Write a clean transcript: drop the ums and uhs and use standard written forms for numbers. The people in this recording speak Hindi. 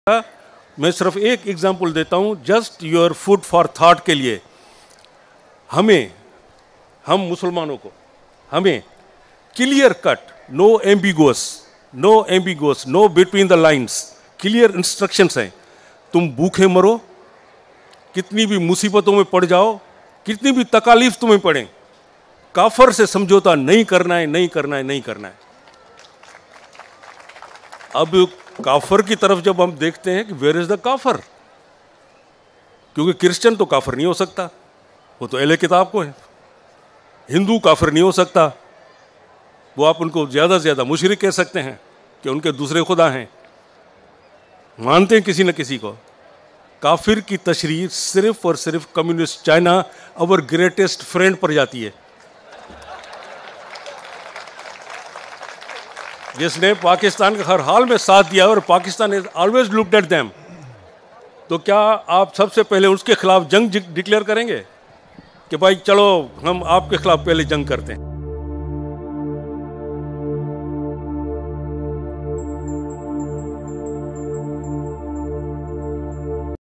मैं सिर्फ एक एग्जांपल देता हूं just your food for thought के लिए। हम मुसलमानों को हमें clear cut, no ambiguous, no between the lines, clear instructions हैं। तुम भूखे मरो, कितनी भी मुसीबतों में पड़ जाओ, कितनी भी तकालीफ तुम्हें पड़े, काफर से समझौता नहीं करना है, नहीं करना है, नहीं करना है। अब काफर की तरफ जब हम देखते हैं कि वेयर इज द काफर, क्योंकि क्रिश्चियन तो काफर नहीं हो सकता, वो तो अहले किताब को है। हिंदू काफिर नहीं हो सकता, वो आप उनको ज़्यादा से ज़्यादा मुशरिक कह सकते हैं कि उनके दूसरे खुदा हैं, मानते हैं किसी न किसी को। काफिर की तशरीह सिर्फ और सिर्फ कम्युनिस्ट चाइना, अवर ग्रेटेस्ट फ्रेंड, पर जाती है, जिसने पाकिस्तान का हर हाल में साथ दिया और Pakistan is always looked at them. तो क्या आप सबसे पहले उसके खिलाफ जंग डिक्लेयर करेंगे कि भाई चलो हम आपके खिलाफ पहले जंग करते हैं?